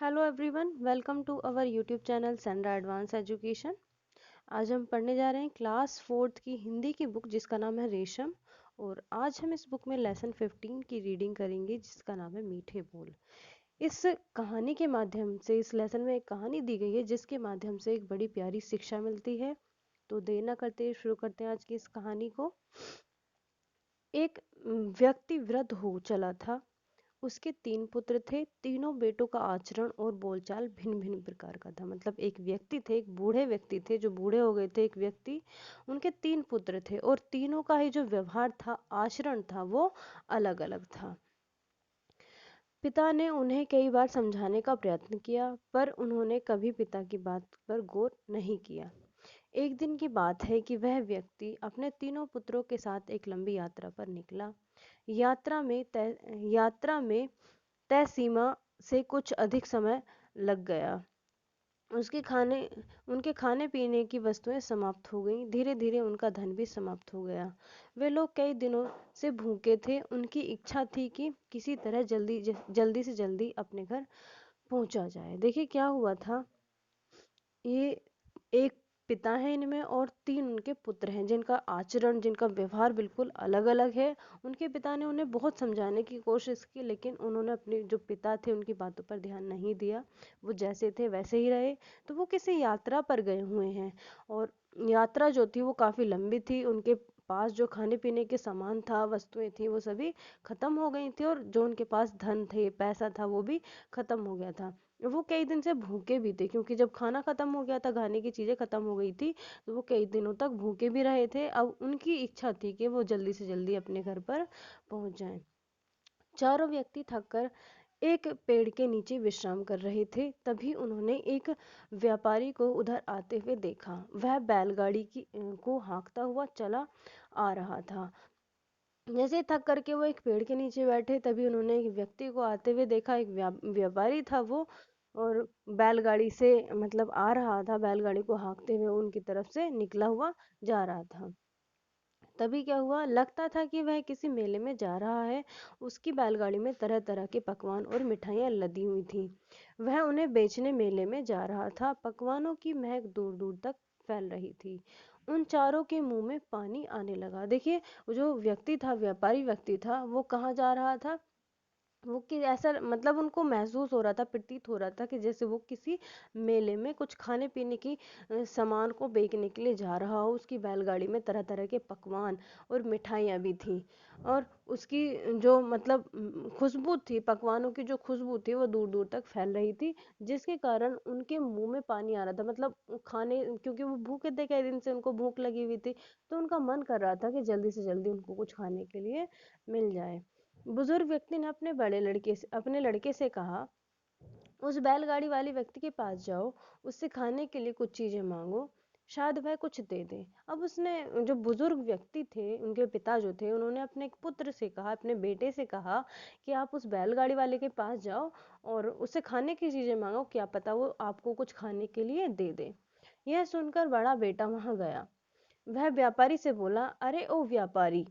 Hello everyone, welcome to our YouTube channel Sandra advance education. आज हम पढ़ने जा रहे हैं क्लास फोर्थ की हिंदी की बुक जिसका नाम है रेशम। और आज हम इस बुक में लेसन 15 की रीडिंग करेंगे जिसका नाम है मीठे बोल। इस कहानी के माध्यम से इस लेसन में एक कहानी दी गई है जिसके माध्यम से एक बड़ी प्यारी शिक्षा मिलती है। तो देर न करते शुरू करते हैं आज की इस कहानी को। एक व्यक्ति वृद्ध हो चला था। उसके 3 पुत्र थे। तीनों बेटों का आचरण और बोलचाल भिन्न भिन्न प्रकार का था। मतलब एक व्यक्ति थे, एक बूढ़े व्यक्ति थे जो बूढ़े हो गए थे, एक व्यक्ति, उनके 3 पुत्र थे और तीनों का ही जो व्यवहार था, आचरण था, वो अलग अलग था। पिता ने उन्हें कई बार समझाने का प्रयत्न किया पर उन्होंने कभी पिता की बात पर गौर नहीं किया। एक दिन की बात है कि वह व्यक्ति अपने तीनों पुत्रों के साथ एक लंबी यात्रा पर निकला। यात्रा में तय सीमा से कुछ अधिक समय लग गया। उसके खाने उनके खाने पीने की वस्तुएं समाप्त हो गईं। धीरे धीरे उनका धन भी समाप्त हो गया। वे लोग कई दिनों से भूखे थे। उनकी इच्छा थी कि किसी तरह जल्दी से जल्दी अपने घर पहुंचा जाए। देखिए क्या हुआ था। ये एक पिता है इनमें और 3 उनके पुत्र हैं जिनका आचरण, जिनका व्यवहार बिल्कुल अलग अलग है। उनके पिता ने उन्हें बहुत समझाने की कोशिश की लेकिन उन्होंने अपने जो पिता थे उनकी बातों पर ध्यान नहीं दिया। वो जैसे थे वैसे ही रहे। तो वो किसी यात्रा पर गए हुए हैं और यात्रा जो थी वो काफ़ी लंबी थी। उनके पास जो खाने पीने के सामान था, वस्तुएं थी, वो सभी खत्म हो गई थी और जो उनके पास धन थे, पैसा था, वो भी खत्म हो गया था। वो कई दिन से भूखे भी थे क्योंकि जब खाना खत्म हो गया था, खाने की चीजें खत्म हो गई थी, तो वो कई दिनों तक भूखे भी रहे थे। अब उनकी इच्छा थी कि वो जल्दी से जल्दी अपने घर पर पहुंच जाएं। चारों व्यक्ति थककर एक पेड़ के नीचे विश्राम कर रहे थे। तभी उन्होंने एक व्यापारी को उधर आते हुए देखा। वह बैलगाड़ी को हाँकता हुआ चला आ रहा था। जैसे थक करके वो एक पेड़ के नीचे बैठे तभी उन्होंने एक व्यक्ति को आते हुए देखा। एक व्यापारी था वो, और बैलगाड़ी से मतलब आ रहा था, बैलगाड़ी को हाँकते हुए उनकी तरफ से निकला हुआ जा रहा था। तभी क्या हुआ, लगता था कि वह किसी मेले में जा रहा है। उसकी बैलगाड़ी में तरह तरह के पकवान और मिठाइयाँ लदी हुई थी। वह उन्हें बेचने मेले में जा रहा था। पकवानों की महक दूर दूर तक फैल रही थी। उन चारों के मुंह में पानी आने लगा। देखिए जो व्यक्ति था, व्यापारी व्यक्ति था, वो कहाँ जा रहा था, वो कि ऐसा मतलब उनको महसूस हो रहा था, प्रतीत हो रहा था कि जैसे वो किसी मेले में कुछ खाने पीने की सामान को बेचने के लिए जा रहा हो। उसकी बैलगाड़ी में तरह तरह के पकवान और मिठाइयाँ भी थी और उसकी जो मतलब खुशबू थी, पकवानों की जो खुशबू थी वो दूर दूर तक फैल रही थी, जिसके कारण उनके मुंह में पानी आ रहा था। मतलब खाने, क्योंकि वो भूखे थे, कई दिन से उनको भूख लगी हुई थी, तो उनका मन कर रहा था कि जल्दी से जल्दी उनको कुछ खाने के लिए मिल जाए। बुजुर्ग व्यक्ति ने अपने लड़के से कहा, उस बैलगाड़ी वाले व्यक्ति के पास जाओ, उससे खाने के लिए कुछ चीजें मांगो, शायद वह कुछ दे दे। अब उसने, जो बुजुर्ग व्यक्ति थे, उनके पिता जो थे, उन्होंने अपने एक पुत्र से कहा, अपने बेटे से कहा कि आप उस बैलगाड़ी वाले के पास जाओ और उससे खाने की चीजें मांगो, क्या पता वो आपको कुछ खाने के लिए दे दे। यह सुनकर बड़ा बेटा वहां गया। वह व्यापारी से बोला, अरे ओ व्यापारी,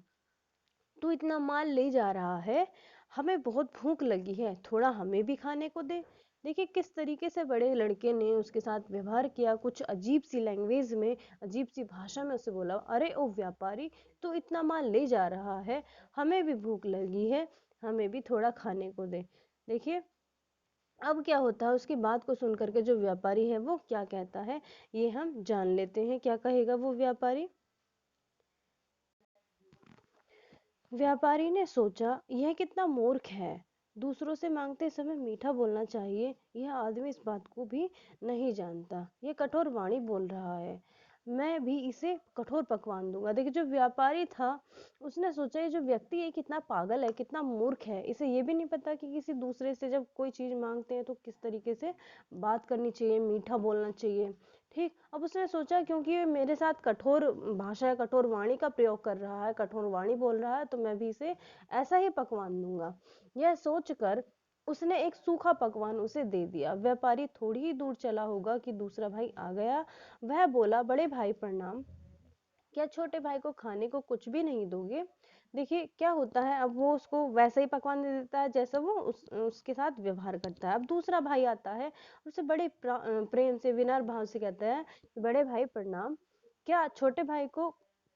तू इतना माल ले जा रहा है, हमें बहुत भूख लगी है, थोड़ा हमें भी खाने को दे। देखिए किस तरीके से बड़े लड़के ने उसके साथ व्यवहार किया। कुछ अजीब सी लैंग्वेज में, अजीब सी भाषा में उसे बोला, अरे ओ व्यापारी, तू इतना माल ले जा रहा है, हमें भी भूख लगी है, हमें भी थोड़ा खाने को दे। देखिए अब क्या होता है, उसकी बात को सुन करके जो व्यापारी है वो क्या कहता है, ये हम जान लेते हैं। क्या कहेगा वो व्यापारी। व्यापारी ने सोचा, यह कितना मूर्ख है, दूसरों से मांगते समय मीठा बोलना चाहिए। यह आदमी इस बात को भी नहीं जानता, यह कठोर वाणी बोल रहा है, मैं भी इसे कठोर पकवान दूंगा। देखिए जो व्यापारी था उसने सोचा, ये जो व्यक्ति है कितना पागल है, कितना मूर्ख है, इसे ये भी नहीं पता कि किसी दूसरे से जब कोई चीज मांगते हैं तो किस तरीके से बात करनी चाहिए, मीठा बोलना चाहिए। ठीक, अब उसने सोचा क्योंकि ये मेरे साथ कठोर भाषा, कठोर वाणी का प्रयोग कर रहा है, कठोर वाणी बोल रहा है, तो मैं भी इसे ऐसा ही पकवान दूंगा। यह सोचकर उसने एक सूखा पकवान उसे दे दिया। व्यापारी थोड़ी ही दूर चला होगा कि दूसरा भाई आ गया। वह बोला, बड़े भाई प्रणाम, क्या छोटे भाई को खाने को कुछ भी नहीं दोगे। देखिए क्या होता है, अब वो उसको वैसा ही पकवान दे देता है जैसा वो उसके साथ व्यवहार करता है। अब दूसरा भाई आता है, उसे बड़े प्रेम से विनम्र भाव से कहता है, बड़े भाई प्रणाम, क्या छोटे भाई को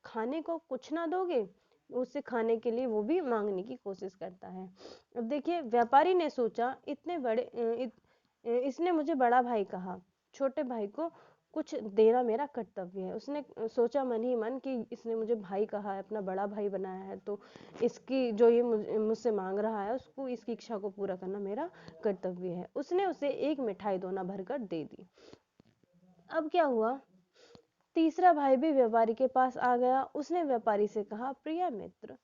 खाने को कुछ ना दोगे? उससे खाने के लिए वो भी मांगने की कोशिश करता है। अब देखिए व्यापारी ने सोचा, इतने बड़े इसने मुझे बड़ा भाई कहा, छोटे भाई को कुछ देना मेरा कर्तव्य है। उसने सोचा मन ही मन कि इसने मुझे भाई कहा है, अपना बड़ा भाई बनाया है, तो इसकी जो ये मुझसे मांग रहा है, उसको इसकी इच्छा को पूरा करना मेरा कर्तव्य है। उसने उसे एक मिठाई दोना भरकर दे दी। अब क्या हुआ, तीसरा भाई भी व्यापारी के पास आ गया। उसने व्यापारी से कहा, प्रिय मित्र,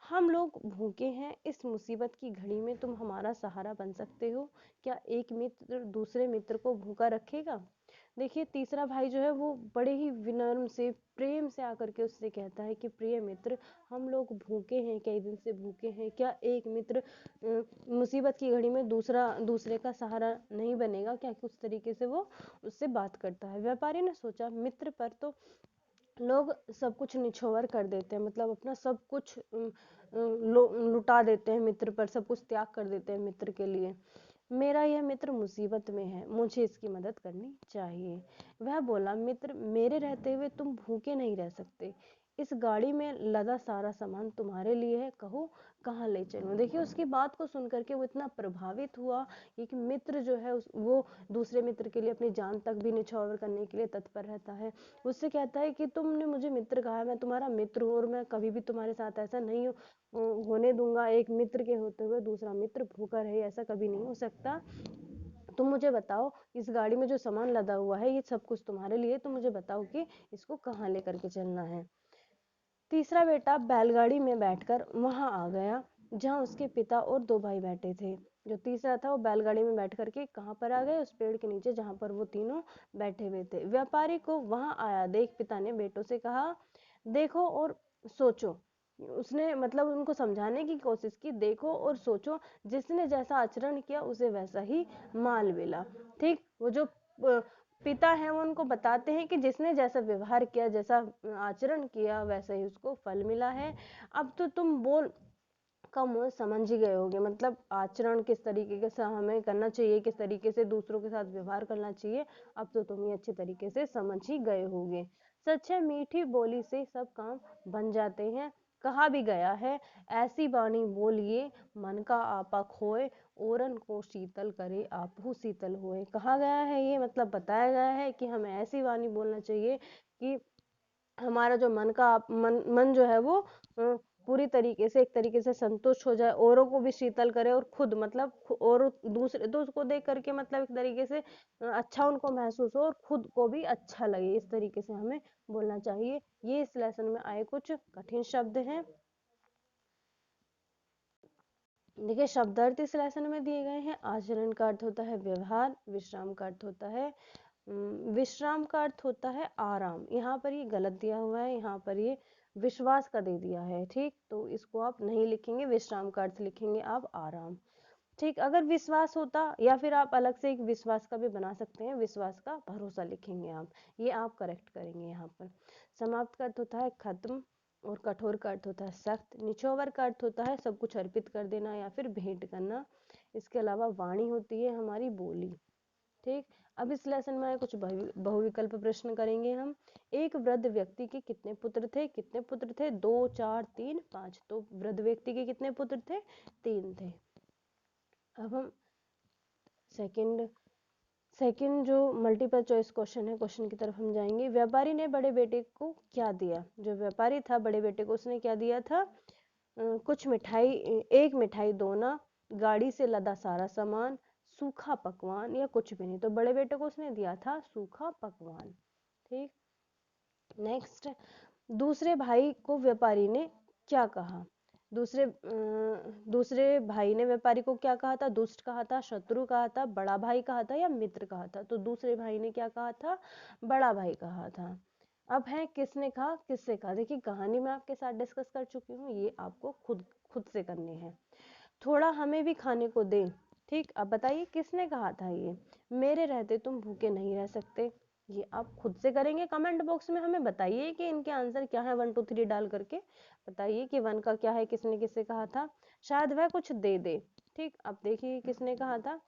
हम लोग भूखे हैं, इस मुसीबत की घड़ी में तुम हमारा सहारा बन सकते हो। क्या एक मित्र दूसरे मित्र को भूखा रखेगा? देखिए तीसरा भाई जो है वो बड़े ही विनम्र से प्रेम से आकर के उससे कहता है कि प्रिय मित्र, हम लोग भूखे हैं, कई दिन से भूखे हैं, क्या एक मित्र मुसीबत की घड़ी में दूसरे का सहारा नहीं बनेगा? क्या उस तरीके से वो उससे बात करता है। व्यापारी ने सोचा, मित्र पर तो लोग सब कुछ निछोवर कर देते हैं, मतलब अपना सब कुछ लुटा देते हैं, मित्र पर सब कुछ त्याग कर देते हैं मित्र के लिए। मेरा यह मित्र मुसीबत में है, मुझे इसकी मदद करनी चाहिए। वह बोला, मित्र, मेरे रहते हुए तुम भूखे नहीं रह सकते, इस गाड़ी में लदा सारा सामान तुम्हारे लिए है, कहो कहाँ ले चलूं? देखिए उसकी बात को सुन करके वो इतना प्रभावित हुआ, एक मित्र जो है वो दूसरे मित्र के लिए अपनी जान तक भी निछावर करने के लिए तत्पर रहता है। उससे कहता है कि तुमने मुझे मित्र कहा है, मैं तुम्हारा मित्र हूँ, और मैं कभी भी तुम्हारे साथ ऐसा नहीं होने दूंगा, एक मित्र के होते हुए दूसरा मित्र भूखा रहे, ऐसा कभी नहीं हो सकता। तुम मुझे बताओ, इस गाड़ी में जो सामान लदा हुआ है ये सब कुछ तुम्हारे लिए, तुम मुझे बताओ कि इसको कहाँ लेकर के चलना है। तीसरा बेटा बैलगाड़ी में बैठकर वहां आ गया जहां उसके पिता और दो भाई बैठे थे। जो तीसरा था वो बैलगाड़ी में बैठ करके कहाँ पर आ गए, उस पेड़ के नीचे जहां पर वो तीनों बैठे हुए थे। व्यापारी को वहां आया देख पिता ने बेटों से कहा, देखो और सोचो। उसने मतलब उनको समझाने की कोशिश की, देखो और सोचो, जिसने जैसा आचरण किया उसे वैसा ही माल मिला। ठीक, वो जो पिता है वो उनको बताते हैं कि जिसने जैसा व्यवहार किया, जैसा आचरण किया, वैसा ही उसको फल मिला है। अब तो तुम बोल का मोल समझ ही गए होगे, मतलब आचरण किस तरीके से हमें करना चाहिए, किस तरीके से दूसरों के साथ व्यवहार करना चाहिए, अब तो तुम ये अच्छे तरीके से समझ ही गए होगे। सच है, मीठी बोली से सब काम बन जाते हैं। कहा भी गया है, ऐसी वाणी बोलिए मन का आपा खोए, ओरन को शीतल करे आपहु शीतल होए। कहा गया है ये, मतलब बताया गया है कि हमें ऐसी वाणी बोलना चाहिए कि हमारा जो मन जो है वो पूरी तरीके से एक तरीके से संतुष्ट हो जाए, औरों को भी शीतल करे, और खुद मतलब और दूसरे तो उसको देख करके मतलब एक तरीके से अच्छा उनको महसूस हो, और खुद को भी अच्छा लगे। इस तरीके से हमें बोलना चाहिए। ये इस लेसन में आए कुछ कठिन शब्द हैं। देखिए शब्दार्थ इस लेसन में दिए गए हैं। आचरण का अर्थ होता है व्यवहार, विश्राम का अर्थ होता है विश्राम का अर्थ होता है आराम। यहाँ पर ये गलत दिया हुआ है, यहाँ पर ये विश्वास का दे दिया है। ठीक, तो इसको आप नहीं लिखेंगे, विश्राम का अर्थ लिखेंगे आप आराम। ठीक, अगर विश्वास होता, या फिर आप अलग से एक विश्वास का भी बना सकते हैं, विश्वास का भरोसा लिखेंगे आप, ये आप करेक्ट करेंगे यहाँ पर। समाप्त का अर्थ होता है खत्म, और कठोर का अर्थ होता है सख्त। निछोवर का अर्थ होता है सब कुछ अर्पित कर देना या फिर भेंट करना। इसके अलावा वाणी होती है हमारी बोली। ठीक, अब इस लेसन में कुछ बहुविकल्प प्रश्न करेंगे हम। एक वृद्ध व्यक्ति के कितने पुत्र थे? कितने पुत्र थे? 2, 4, 3, 5। तो वृद्ध व्यक्ति के कितने पुत्र थे? 3 थे। अब हम सेकंड सेकंड जो मल्टीपल चॉइस क्वेश्चन है, क्वेश्चन की तरफ हम जाएंगे। व्यापारी ने बड़े बेटे को क्या दिया? जो व्यापारी था बड़े बेटे को उसने क्या दिया था? कुछ मिठाई, एक मिठाई दोना, गाड़ी से लदा सारा सामान, सूखा पकवान, या कुछ भी नहीं। तो बड़े बेटे को उसने दिया था सूखा पकवान। ठीक, नेक्स्ट, दूसरे भाई को व्यापारी ने क्या कहा? दूसरे भाई ने व्यापारी को क्या कहा था? दुष्ट कहा था, शत्रु कहा था, बड़ा भाई कहा था, या मित्र कहा था? तो दूसरे भाई ने क्या कहा था? बड़ा भाई कहा था। अब है किसने कहा, किससे कहा। देखिए कहानी मैं आपके साथ डिस्कस कर चुकी हूँ, ये आपको खुद खुद से करनी है। थोड़ा हमें भी खाने को दे। ठीक, अब बताइए किसने कहा था ये? मेरे रहते तुम भूखे नहीं रह सकते। ये आप खुद से करेंगे, कमेंट बॉक्स में हमें बताइए कि इनके आंसर क्या है, 1 2 3 डाल करके बताइए कि 1 का क्या है, किसने किससे कहा था, शायद वह कुछ दे दे। ठीक, अब देखिए किसने कहा था,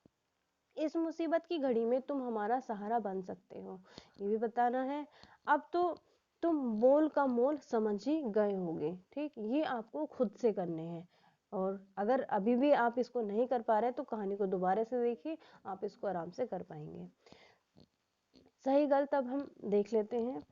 इस मुसीबत की घड़ी में तुम हमारा सहारा बन सकते हो, ये भी बताना है। अब तो तुम मोल का मोल समझ ही गए होंगे। ठीक, ये आपको खुद से करने हैं, और अगर अभी भी आप इसको नहीं कर पा रहे तो कहानी को दोबारा से देखिए, आप इसको आराम से कर पाएंगे। सही गलत अब हम देख लेते हैं।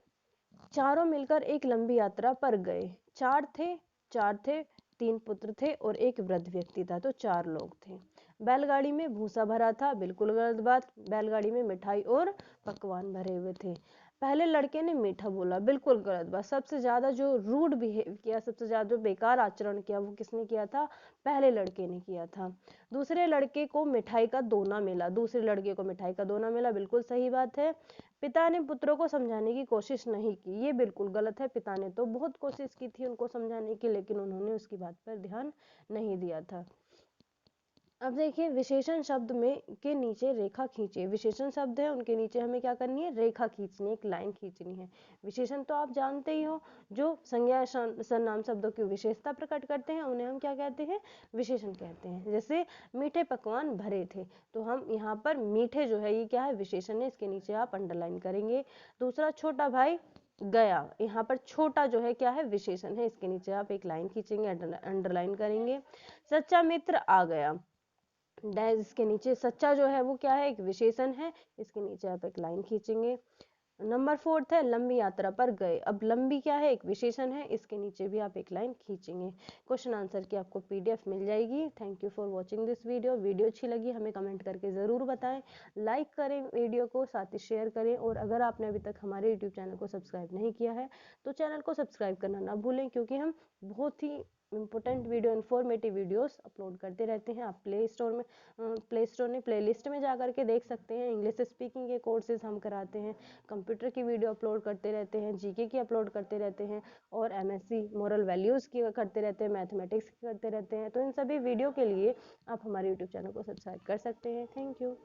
चारों मिलकर एक लंबी यात्रा पर गए। चार थे, 3 पुत्र थे और एक वृद्ध व्यक्ति था, तो 4 लोग थे। बैलगाड़ी में भूसा भरा था, बिल्कुल गलत बात। बैलगाड़ी में मिठाई और पकवान भरे हुए थे। पहले लड़के ने मीठा बोला, बिल्कुल गलत बात। सबसे ज्यादा जो रूड बिहेव किया, सबसे ज्यादा जो बेकार आचरण किया, वो किसने किया था, पहले लड़के ने किया था। दूसरे लड़के को मिठाई का दोना मिला, दूसरे लड़के को मिठाई का दोना मिला, बिल्कुल सही बात है। पिता ने पुत्रों को समझाने की कोशिश नहीं की, ये बिल्कुल गलत है। पिता ने तो बहुत कोशिश की थी उनको समझाने की, लेकिन उन्होंने उसकी बात पर ध्यान नहीं दिया था। अब देखिए, विशेषण शब्द में के नीचे रेखा खींचिए। विशेषण शब्द है, उनके नीचे हमें क्या करनी है, रेखा खींचनी, एक लाइन खींचनी है। विशेषण तो आप जानते ही हो, जो संज्ञा सर्वनाम शब्दों की विशेषता प्रकट करते हैं, उन्हें हम क्या कहते हैं, विशेषण कहते हैं। जैसे मीठे पकवान भरे थे, तो हम यहाँ पर मीठे जो है ये क्या है, विशेषण है, इसके नीचे आप अंडरलाइन करेंगे। दूसरा, छोटा भाई गया, यहाँ पर छोटा जो है क्या है, विशेषण है, इसके नीचे आप एक लाइन खींचेंगे, अंडरलाइन करेंगे। सच्चा मित्र आ गया, डैश, इसके नीचे सच्चा जो है वो क्या है, एक विशेषण है, इसके नीचे आप एक लाइन खींचेंगे। नंबर 4 है, लंबी यात्रा पर गए। अब लंबी क्या है, एक विशेषण है, इसके नीचे भी आप एक लाइन खींचेंगे। क्वेश्चन आंसर की आपको पीडीएफ मिल जाएगी। Thank you for watching this video. Video अच्छी लगी हमें कमेंट करके ज़रूर बताएं, लाइक करें वीडियो को, साथ ही शेयर करें, और अगर आपने अभी तक हमारे यूट्यूब चैनल को सब्सक्राइब नहीं किया है तो चैनल को सब्सक्राइब करना ना भूलें, क्योंकि हम बहुत ही important video, informative videos upload करते रहते हैं। आप प्ले स्टोर में प्लेलिस्ट में जा करके देख सकते हैं। इंग्लिश स्पीकिंग के कोर्सेज हम कराते हैं, कंप्यूटर की वीडियो अपलोड करते रहते हैं, जीके की अपलोड करते रहते हैं, और एमएससी मोरल वैल्यूज़ की करते रहते हैं, मैथमेटिक्स की करते रहते हैं। तो इन सभी वीडियो के लिए आप हमारे यूट्यूब चैनल को सब्सक्राइब कर सकते हैं। Thank you.